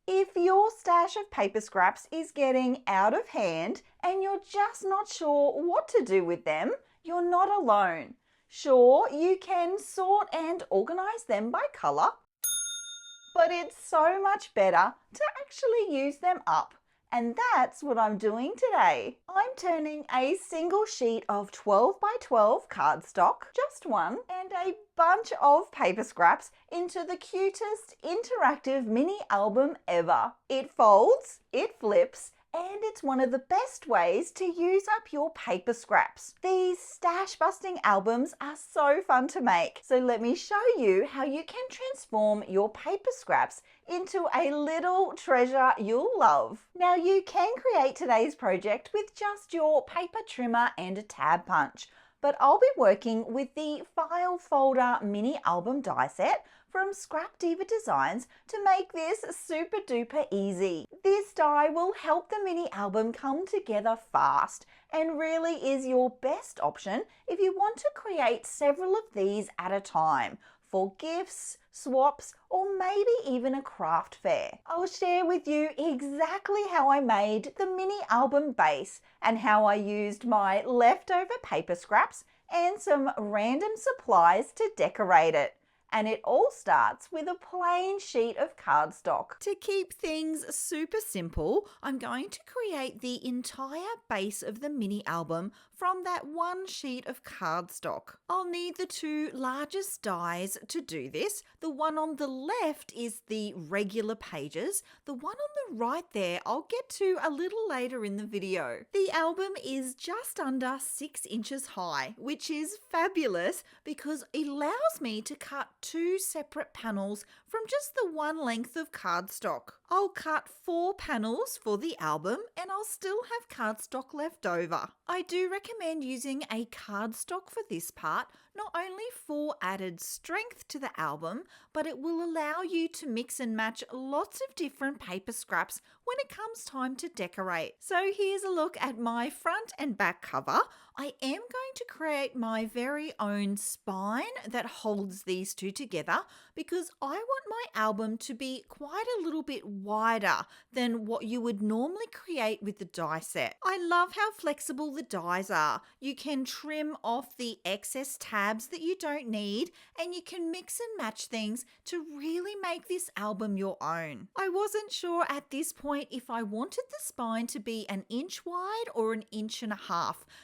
If your stash of paper scraps is getting out of hand and you're just not sure what to do with them, you're not alone. Sure, you can sort and organize them by color, but it's so much better to actually use them up. And that's what I'm doing today. I'm turning a single sheet of 12 by 12 cardstock, just one, and a bunch of paper scraps into the cutest interactive mini album ever. It folds, it flips, and it's one of the best ways to use up your paper scraps. These stash busting albums are so fun to make, so let me show you how you can transform your paper scraps into a little treasure you'll love. Now you can create today's project with just your paper trimmer and a tab punch, but I'll be working with the file folder mini album die set from Scrap Diva Designs to make this super duper easy. This die will help the mini album come together fast and really is your best option if you want to create several of these at a time for gifts, swaps, or maybe even a craft fair. I'll share with you exactly how I made the mini album base and how I used my leftover paper scraps and some random supplies to decorate it. And it all starts with a plain sheet of cardstock. To keep things super simple, I'm going to create the entire base of the mini album from that one sheet of cardstock. I'll need the two largest dies to do this. The one on the left is the regular pages. The one on the right there I'll get to a little later in the video. The album is just under 6 inches high, which is fabulous because it allows me to cut 2 separate panels from just the one length of cardstock. I'll cut 4 panels for the album and I'll still have cardstock left over. I do recommend using a cardstock for this part, not only for added strength to the album, but it will allow you to mix and match lots of different paper scraps when it comes time to decorate. So here's a look at my front and back cover. I am going to create my very own spine that holds these two together because I want my album to be quite a little bit wider than what you would normally create with the die set. I love how flexible the dies are. You can trim off the excess tabs that you don't need and you can mix and match things to really make this album your own. I wasn't sure at this point if I wanted the spine to be 1 inch wide or 1.5 inches,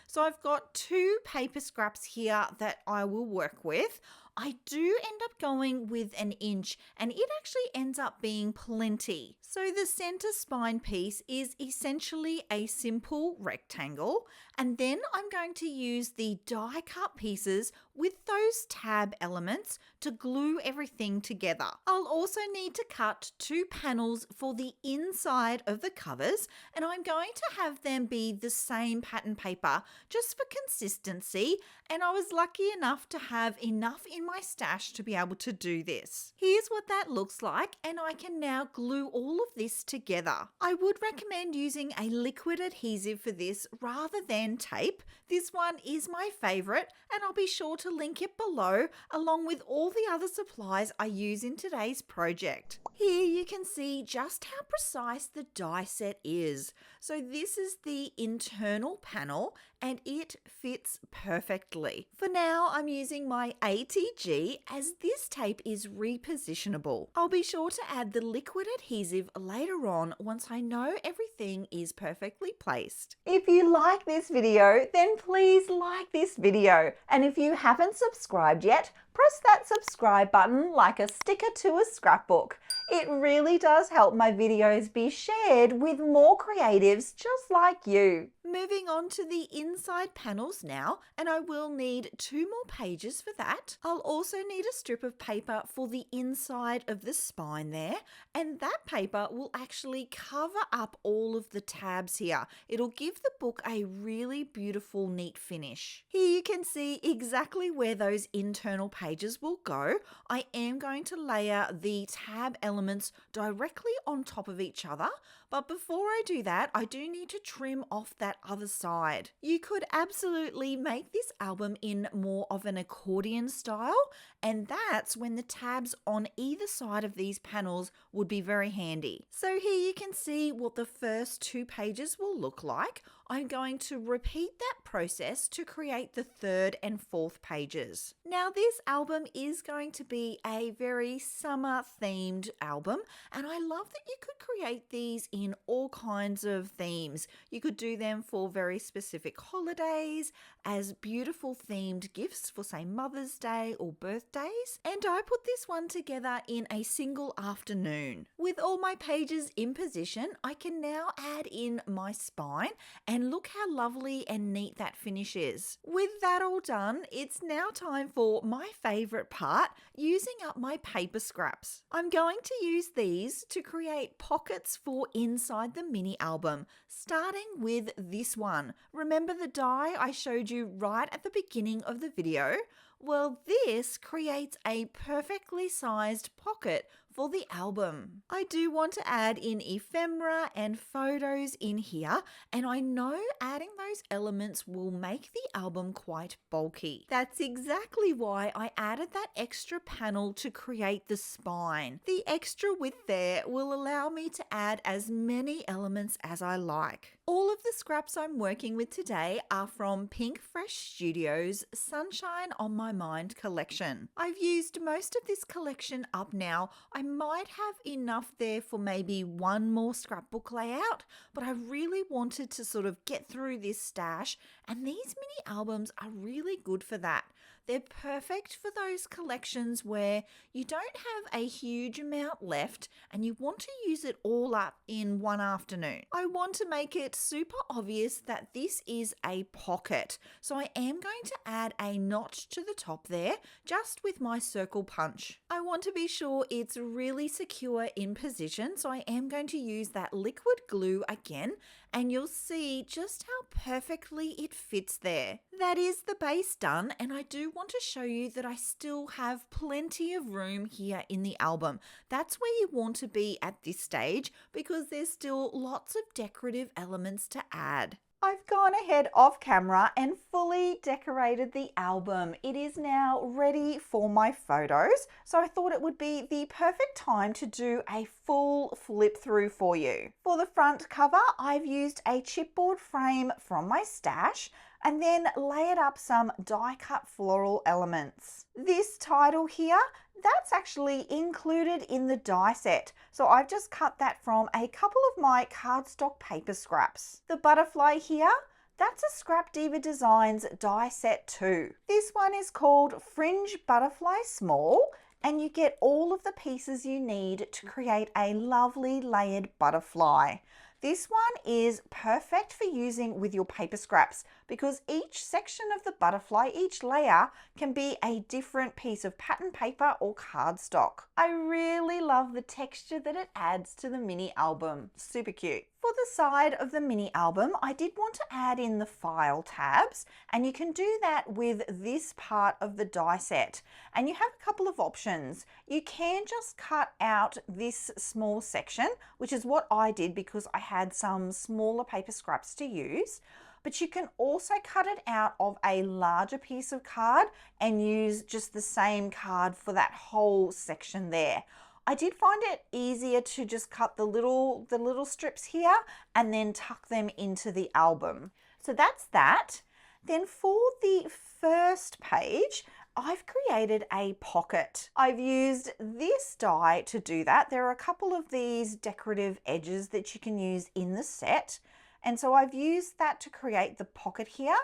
so I've got 2 paper scraps here that I will work with. I do end up going with 1 inch and it actually ends up being plenty. So the center spine piece is essentially a simple rectangle, and then I'm going to use the die cut pieces with those tab elements to glue everything together. I'll also need to cut 2 panels for the inside of the covers, and I'm going to have them be the same pattern paper just for consistency, and I was lucky enough to have enough in my stash to be able to do this. Here's what that looks like, and I can now glue all of this together. I would recommend using a liquid adhesive for this rather than tape. This one is my favorite, and I'll be sure to link it below along with all the other supplies I use in today's project. Here you can see just how precise the die set is. So this is the internal panel and it fits perfectly. For now, I'm using my ATG as this tape is repositionable. I'll be sure to add the liquid adhesive later on once I know everything is perfectly placed. If you like this video, then please like this video. And if you haven't subscribed yet, press that subscribe button like a sticker to a scrapbook. It really does help my videos be shared with more creatives just like you. Moving on to the inside panels now, and I will need 2 more pages for that. I'll also need a strip of paper for the inside of the spine there, and that paper will actually cover up all of the tabs here. It'll give the book a really beautiful, neat finish. Here you can see exactly where those internal pages will go, I am going to layer the tab elements directly on top of each other. But before I do that, I do need to trim off that other side. You could absolutely make this album in more of an accordion style, and that's when the tabs on either side of these panels would be very handy. So here you can see what the first 2 pages will look like. I'm going to repeat that process to create the 3rd and 4th pages. Now this album is going to be a very summer themed album, and I love that you could create these in all kinds of themes. You could do them for very specific holidays, as beautiful themed gifts for say Mother's Day or birthdays, and I put this one together in a single afternoon. With all my pages in position, I can now add in my spine, and look how lovely and neat that finish is. With that all done, it's now time for my favourite part, using up my paper scraps. I'm going to use these to create pockets for inside the mini album, starting with this one. Remember the die I showed you right at the beginning of the video? Well, this creates a perfectly sized pocket for the album. I do want to add in ephemera and photos in here, and I know adding those elements will make the album quite bulky. That's exactly why I added that extra panel to create the spine. The extra width there will allow me to add as many elements as I like. All of the scraps I'm working with today are from Pink Fresh Studios' Sunshine on My Mind collection. I've used most of this collection up now. I might have enough there for maybe one more scrapbook layout, but I really wanted to sort of get through this stash, and these mini albums are really good for that. They're perfect for those collections where you don't have a huge amount left and you want to use it all up in one afternoon. I want to make it super obvious that this is a pocket, so I am going to add a notch to the top there, just with my circle punch. I want to be sure it's really secure in position, so I am going to use that liquid glue again, and you'll see just how perfectly it fits there. That is the base done, and I do want to show you that I still have plenty of room here in the album. That's where you want to be at this stage, because there's still lots of decorative elements to add. I've gone ahead off camera and fully decorated the album. It is now ready for my photos, so I thought it would be the perfect time to do a full flip through for you. For the front cover, I've used a chipboard frame from my stash and then layered up some die cut floral elements. This title here, that's actually included in the die set, so I've just cut that from a couple of my cardstock paper scraps. The butterfly here, that's a Scrap Diva Designs die set 2. This one is called Fringe Butterfly Small, and you get all of the pieces you need to create a lovely layered butterfly. This one is perfect for using with your paper scraps because each section of the butterfly, each layer, can be a different piece of pattern paper or cardstock. I really love the texture that it adds to the mini album. Super cute. For the side of the mini album, I did want to add in the file tabs, and you can do that with this part of the die set. And you have a couple of options. You can just cut out this small section, which is what I did because I had some smaller paper scraps to use. But you can also cut it out of a larger piece of card and use just the same card for that whole section there. I did find it easier to just cut the little strips here and then tuck them into the album. So that's that. Then for the first page, I've created a pocket. I've used this die to do that. There are a couple of these decorative edges that you can use in the set. And so I've used that to create the pocket here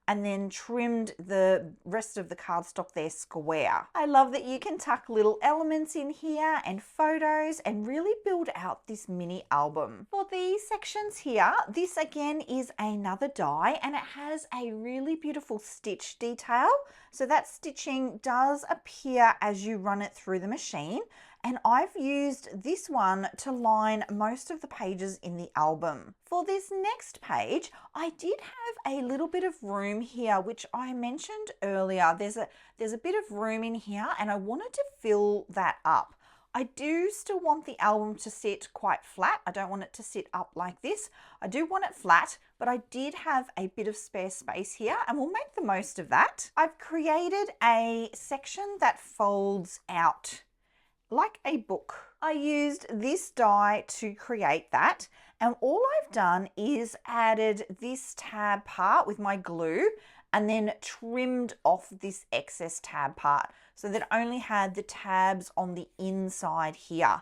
and then trimmed the rest of the cardstock there square. I love that you can tuck little elements in here and photos and really build out this mini album. For these sections here, this again is another die and it has a really beautiful stitch detail. So that stitching does appear as you run it through the machine. and I've used this one to line most of the pages in the album. For this next page, I did have a little bit of room here, which I mentioned earlier. There's a bit of room in here, and I wanted to fill that up. I do still want the album to sit quite flat. I don't want it to sit up like this. I do want it flat, but I did have a bit of spare space here, and we'll make the most of that. I've created a section that folds out like a book. I used this die to create that, and all I've done is added this tab part with my glue and then trimmed off this excess tab part so that it only had the tabs on the inside here.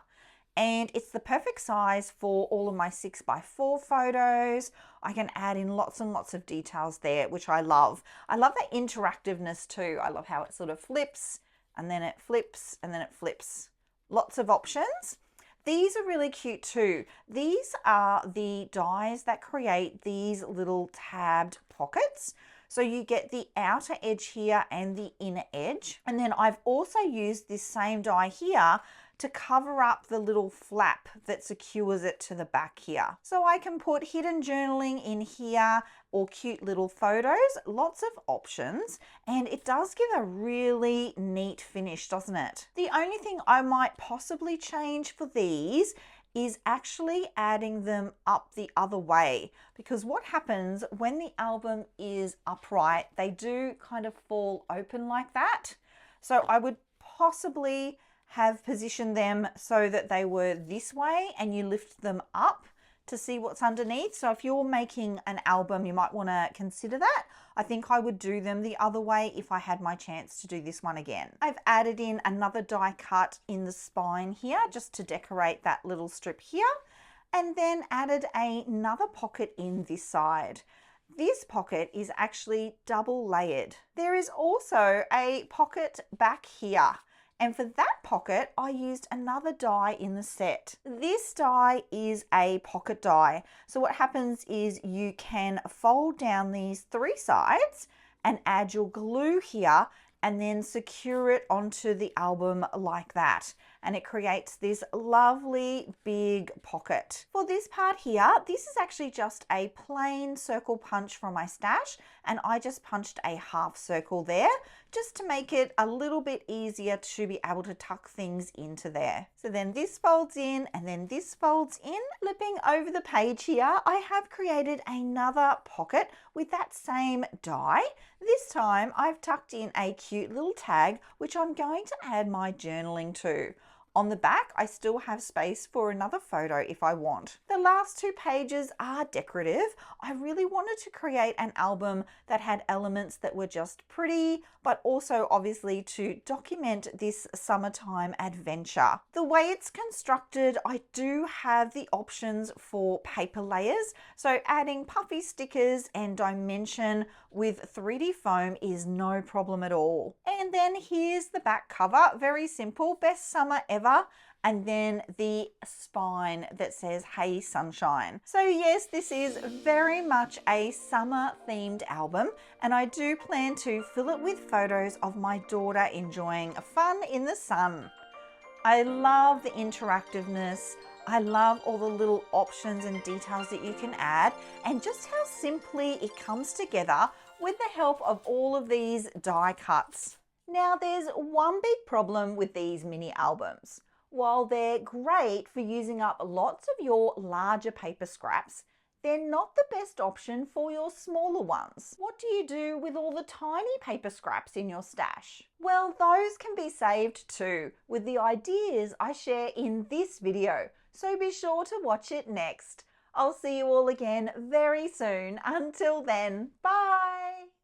And it's the perfect size for all of my 6x4 photos. I can add in lots and lots of details there, which I love. I love the interactiveness too. I love how it sort of flips and then it flips and then it flips. Lots of options. These are really cute too. These are the dies that create these little tabbed pockets. So you get the outer edge here and the inner edge. And then I've also used this same die here to cover up the little flap that secures it to the back here. So I can put hidden journaling in here or cute little photos, lots of options, and it does give a really neat finish, doesn't it? The only thing I might possibly change for these is actually adding them up the other way, because what happens when the album is upright, they do kind of fall open like that. So I would possibly have positioned them so that they were this way and you lift them up to see what's underneath. So if you're making an album, you might want to consider that. I think I would do them the other way if I had my chance to do this one again. I've added in another die cut in the spine here just to decorate that little strip here, and then added another pocket in this side. This pocket is actually double layered. There is also a pocket back here. And for that pocket, I used another die in the set. This die is a pocket die. So what happens is you can fold down these three sides and add your glue here and then secure it onto the album like that. And it creates this lovely big pocket. For this part here, this is actually just a plain circle punch from my stash, and I just punched a half circle there just to make it a little bit easier to be able to tuck things into there. So then this folds in and then this folds in. Flipping over the page here, I have created another pocket with that same die. This time I've tucked in a cute little tag, which I'm going to add my journaling to. On the back, I still have space for another photo if I want. The last two pages are decorative. I really wanted to create an album that had elements that were just pretty, but also obviously to document this summertime adventure. The way it's constructed, I do have the options for paper layers. So adding puffy stickers and dimension with 3D foam is no problem at all. And then here's the back cover, very simple, best summer ever. And then the spine that says, "Hey Sunshine." So yes, this is very much a summer themed album, and I do plan to fill it with photos of my daughter enjoying fun in the sun. I love the interactiveness. I love all the little options and details that you can add, and just how simply it comes together with the help of all of these die cuts. Now there's one big problem with these mini albums. While they're great for using up lots of your larger paper scraps, they're not the best option for your smaller ones. What do you do with all the tiny paper scraps in your stash? Well, those can be saved too, with the ideas I share in this video, so be sure to watch it next. I'll see you all again very soon. Until then, bye!